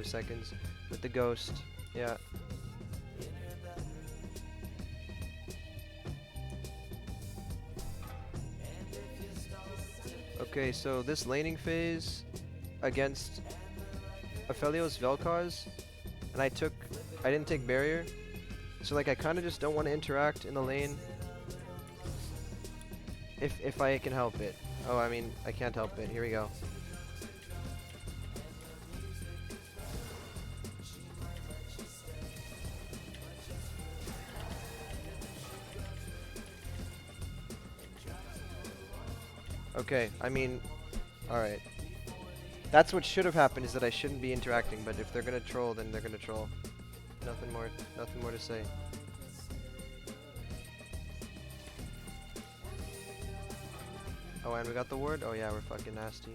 seconds with the ghost. Yeah. Okay, so this laning phase against Aphelios Vel'Koz, and I didn't take barrier, so like I kind of just don't want to interact in the lane if I can help it. Oh, I mean, I can't help it. Here we go. Okay, I mean, alright. That's what should have happened, is that I shouldn't be interacting, but if they're gonna troll, then they're gonna troll. Nothing more to say. Oh, and we got the ward? Oh yeah, we're fucking nasty.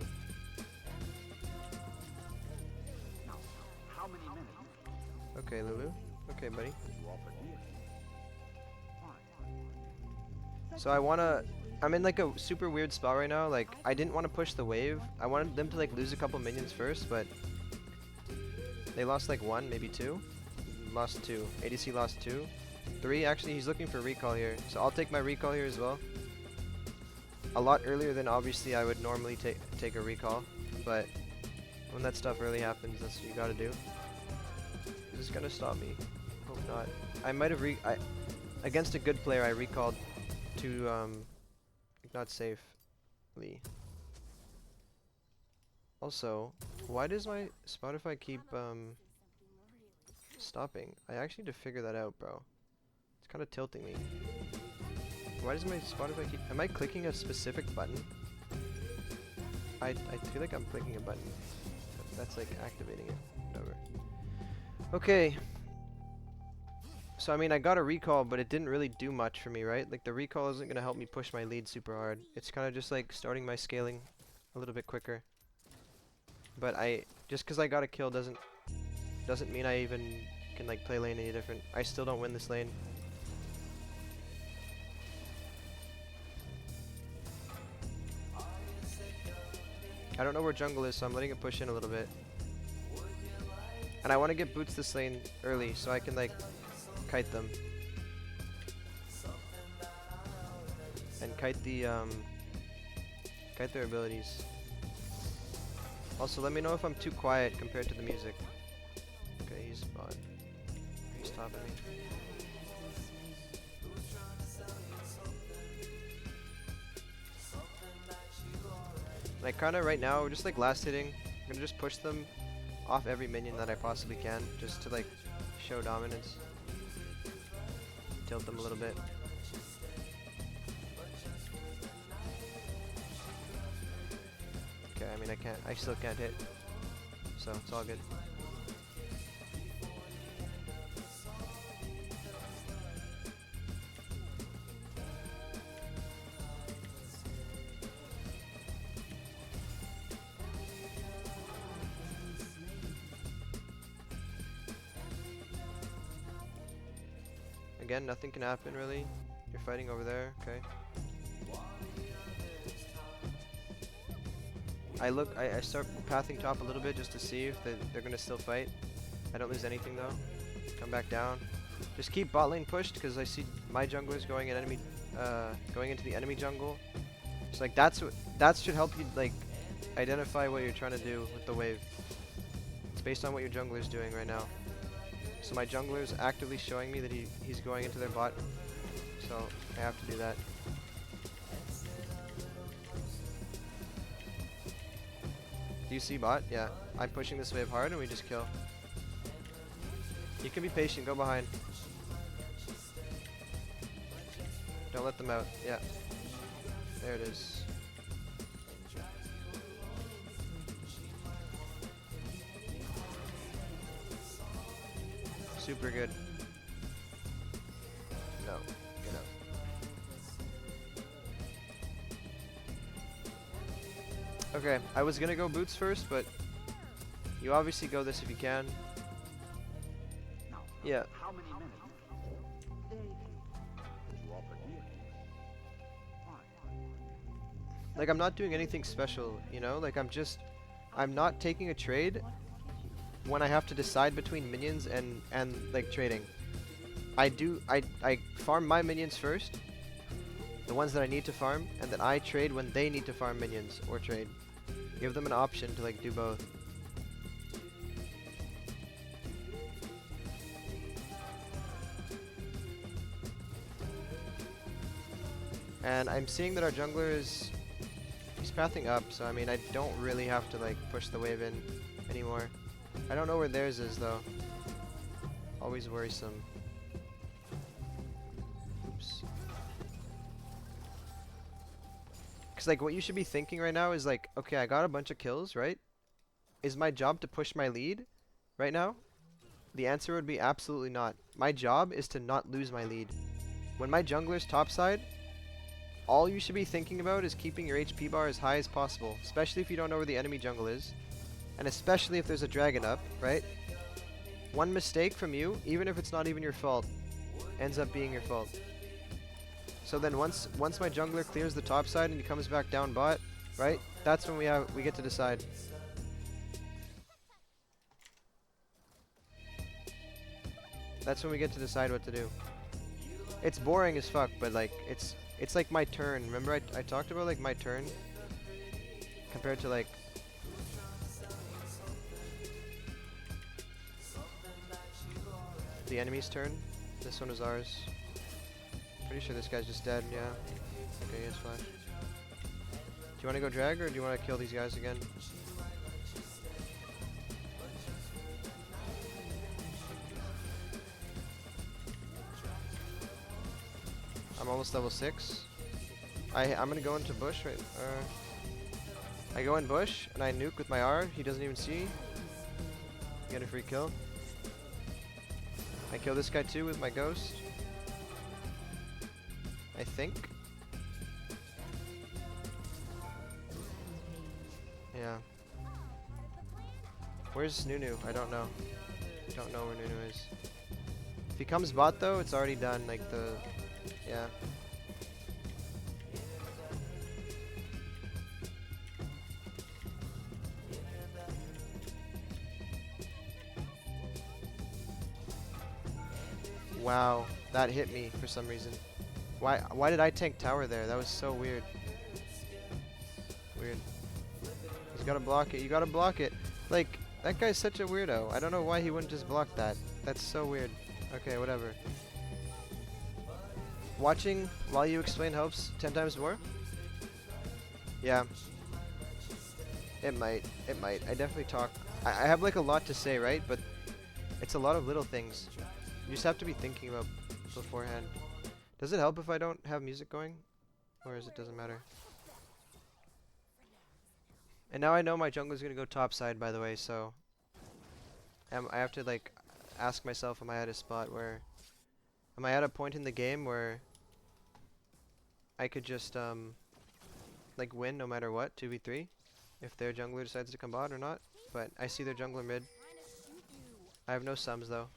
Okay, Lulu. Okay, buddy. So I'm in like a super weird spot right now. Like, I didn't want to push the wave. I wanted them to like lose a couple minions first, but they lost like 1, maybe 2. Lost 2. ADC lost 2. 3, actually, he's looking for recall here. So I'll take my recall here as well. A lot earlier than obviously I would normally take a recall, but when that stuff really happens, that's what you gotta do. Is this gonna stop me? Hope not. I might have against a good player I recalled to not safely. Also, why does my Spotify keep stopping? I actually need to figure that out, bro. It's kind of tilting me. Why does my Spotify keep... Am I clicking a specific button? I feel like I'm clicking a button. That's like activating it. Whatever. Okay. So I mean, I got a recall, but it didn't really do much for me, right? Like, the recall isn't going to help me push my lead super hard. It's kind of just like starting my scaling a little bit quicker. But just because I got a kill doesn't mean I even can like play lane any different. I still don't win this lane. I don't know where jungle is, so I'm letting it push in a little bit. And I want to get boots this lane early so I can like kite them. And kite their abilities. Also, let me know if I'm too quiet compared to the music. Okay, he's bot. He's stopping me. Like, kind of right now, we're just like last hitting. I'm gonna just push them off every minion that I possibly can, just to like show dominance. Tilt them a little bit. Okay, I mean, I still can't hit, so it's all good. Again, nothing can happen really. You're fighting over there, okay. I start pathing top a little bit just to see if they're gonna still fight. I don't lose anything though. Come back down. Just keep bot lane pushed because I see my junglers going into the enemy jungle. So like that should help you like identify what you're trying to do with the wave. It's based on what your jungler is doing right now. So my jungler is actively showing me that he's going into their bot. So I have to do that. Do you see bot? Yeah. I'm pushing this wave hard and we just kill. You can be patient, go behind. Don't let them out. Yeah. There it is. Super good. No, get out. Okay, I was gonna go boots first, but you obviously go this if you can. Yeah. Like, I'm not doing anything special, you know? Like, I'm not taking a trade. when I have to decide between minions and like trading. I farm my minions first, the ones that I need to farm, and then I trade when they need to farm minions or trade. Give them an option to like do both. And I'm seeing that our jungler he's pathing up, so I mean I don't really have to like push the wave in anymore. I don't know where theirs is though. Always worrisome. Oops. Cause like what you should be thinking right now is like, okay, I got a bunch of kills, right? Is my job to push my lead right now? The answer would be absolutely not. My job is to not lose my lead. When my jungler's topside, all you should be thinking about is keeping your HP bar as high as possible, especially if you don't know where the enemy jungle is, and especially if there's a dragon up, right? One mistake from you, even if it's not even your fault, ends up being your fault. So then once my jungler clears the top side and he comes back down bot, right? That's when we get to decide. That's when we get to decide what to do. It's boring as fuck, but like it's like my turn. Remember I talked about like my turn compared to like the enemy's turn. This one is ours. Pretty sure this guy's just dead, yeah. Okay, he has flash. Do you want to go drag or do you want to kill these guys again? I'm almost level 6. I'm gonna go into bush, right? I go in bush and I nuke with my R. He doesn't even see. Get a free kill. I kill this guy too with my ghost. I think. Yeah. Where's Nunu? I don't know. Don't know where Nunu is. If he comes bot though, it's already done. Like the... Yeah. Wow, that hit me for some reason. Why did I tank tower there? That was so weird. Weird. He's gotta block it. You gotta block it. Like, that guy's such a weirdo. I don't know why he wouldn't just block that. That's so weird. Okay, whatever. Watching while you explain helps 10 times more? Yeah. It might. It might. I definitely talk. I have like a lot to say, right? But it's a lot of little things. You just have to be thinking about beforehand. Does it help if I don't have music going? Or is it doesn't matter? And now I know my jungler's gonna go top side, by the way, so I have to like ask myself, am I at a spot where am I at a point in the game where I could just like win no matter what, 2v3, if their jungler decides to come bot or not? But I see their jungler mid. I have no sums though,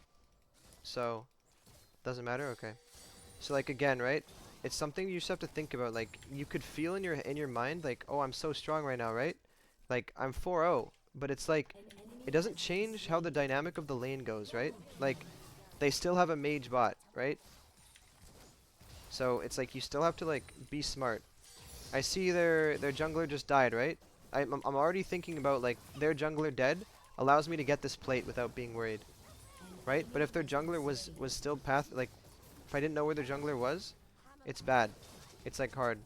so doesn't matter. Okay. So like again, right? It's something you just have to think about. Like you could feel in your mind, like, oh, I'm so strong right now, right? Like I'm 4-0, but it's like it doesn't change how the dynamic of the lane goes, right? Like they still have a mage bot, right? So it's like you still have to like be smart. I see their jungler just died, right? I'm already thinking about like their jungler dead allows me to get this plate without being worried, right? But if their jungler was still path, like if I didn't know where their jungler was, it's bad. It's like hard.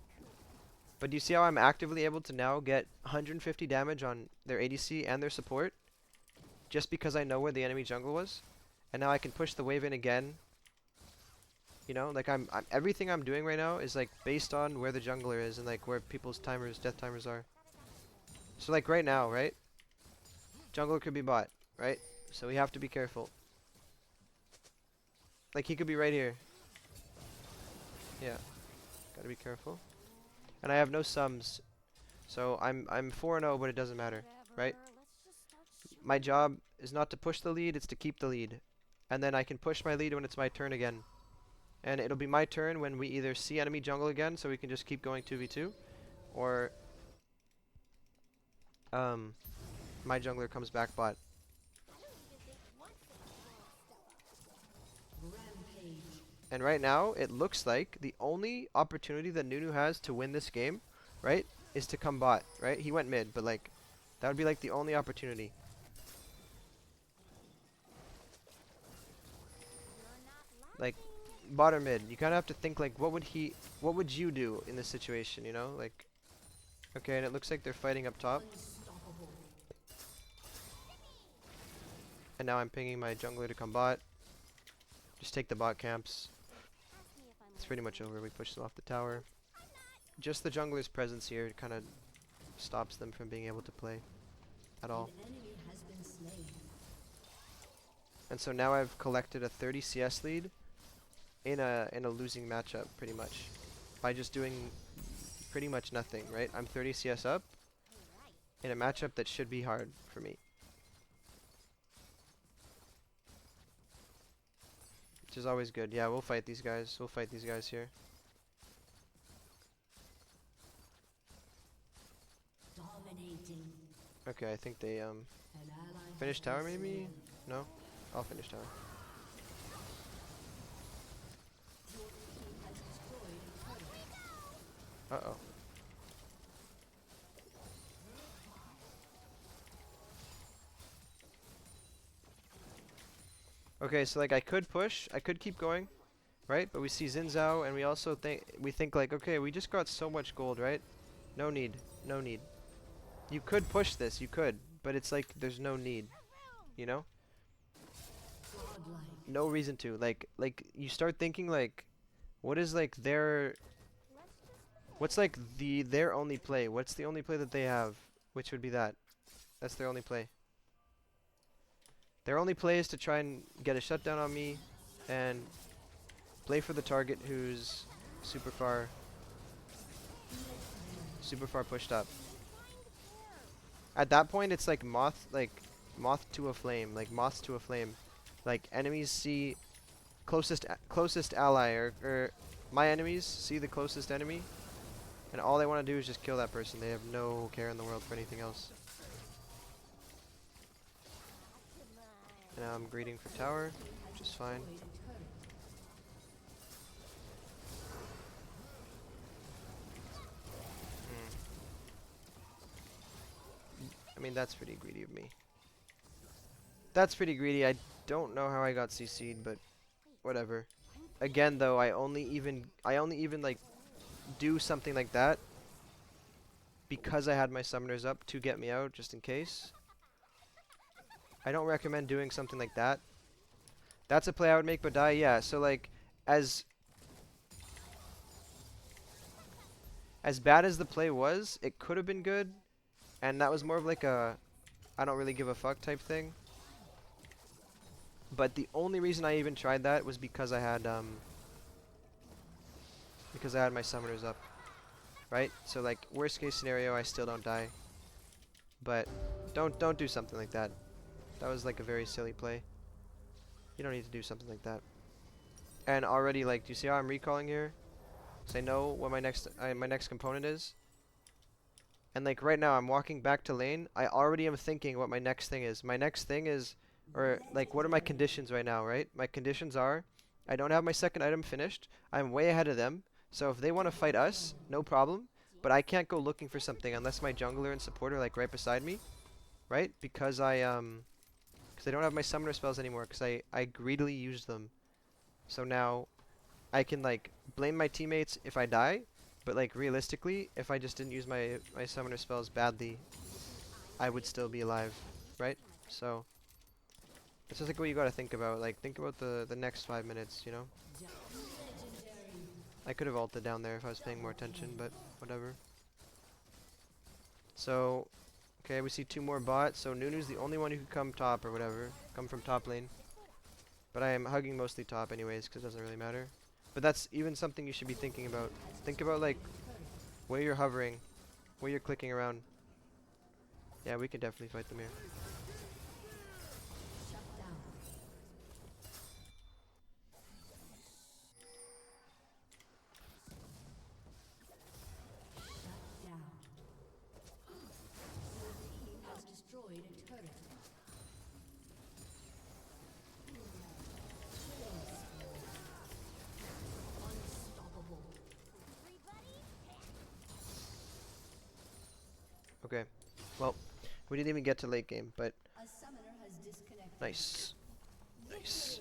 But do you see how I'm actively able to now get 150 damage on their ADC and their support just because I know where the enemy jungle was? And now I can push the wave in again. You know, like I'm everything I'm doing right now is like based on where the jungler is and like where people's timers, death timers are. So like right now, right? Jungler could be bot, right? So we have to be careful. Like he could be right here. Yeah. Gotta be careful. And I have no sums. So I'm 4-0, but it doesn't matter, right? My job is not to push the lead, it's to keep the lead. And then I can push my lead when it's my turn again. And it'll be my turn when we either see enemy jungle again, so we can just keep going 2v2, or my jungler comes back bot. And right now, it looks like the only opportunity that Nunu has to win this game, right, is to come bot, right? He went mid, but like, that would be like the only opportunity. Like, bot or mid, you kind of have to think like, what would you do in this situation, you know? Like, okay, and it looks like they're fighting up top. And now I'm pinging my jungler to come bot. Just take the bot camps. It's pretty much over. We push them off the tower. Just the jungler's presence here kind of stops them from being able to play at all. And so now I've collected a 30 CS lead in a losing matchup, pretty much, by just doing pretty much nothing, right? I'm 30 CS up in a matchup that should be hard for me. Which is always good. Yeah, we'll fight these guys. We'll fight these guys here. Okay, I think they finish tower maybe? No? I'll finish tower. Uh-oh. Okay, so like I could push, I could keep going, right? But we see Xin Zhao and we also think like, okay, we just got so much gold, right? No need, no need. You could push this, you could, but it's like there's no need, you know? No reason to. Like you start thinking like, what is like what's like their only play? What's the only play that they have? Which would be that? That's their only play. Their only play is to try and get a shutdown on me and play for the target who's super far pushed up. At that point, it's like moth to a flame, like moths to a flame. Like enemies see closest ally, or my enemies see the closest enemy, and all they want to do is just kill that person. They have no care in the world for anything else. And now I'm greeting for tower, which is fine. I mean, that's pretty greedy of me. That's pretty greedy. I don't know how I got CC'd, but whatever. Again, though, I only even like do something like that because I had my summoners up to get me out, just in case. I don't recommend doing something like that. That's a play I would make, but die. Yeah. So like, as bad as the play was, it could have been good, and that was more of like a I don't really give a fuck type thing. But the only reason I even tried that was because I had my summoners up, right? So like worst case scenario, I still don't die. But don't do something like that. That was like a very silly play. You don't need to do something like that. And already, like, do you see how I'm recalling here? So I know what my next component is. And like right now, I'm walking back to lane. I already am thinking what my next thing is. My next thing is, or like, what are my conditions right now, right? My conditions are, I don't have my second item finished. I'm way ahead of them. So if they want to fight us, no problem. But I can't go looking for something unless my jungler and support are like right beside me, right? Because I don't have my summoner spells anymore because I greedily used them. So now I can like blame my teammates if I die, but like realistically, if I just didn't use my summoner spells badly, I would still be alive, right? So that's just like what you gotta think about. Like think about the next 5 minutes, you know? I could have ulted down there if I was paying more attention, but whatever. So, okay, we see 2 more bots. So Nunu's the only one who could come top or whatever, come from top lane. But I am hugging mostly top anyways, because it doesn't really matter. But that's even something you should be thinking about. Think about like where you're hovering, where you're clicking around. Yeah, we can definitely fight them here. Okay. Well, we didn't even get to late game, but nice. Nice.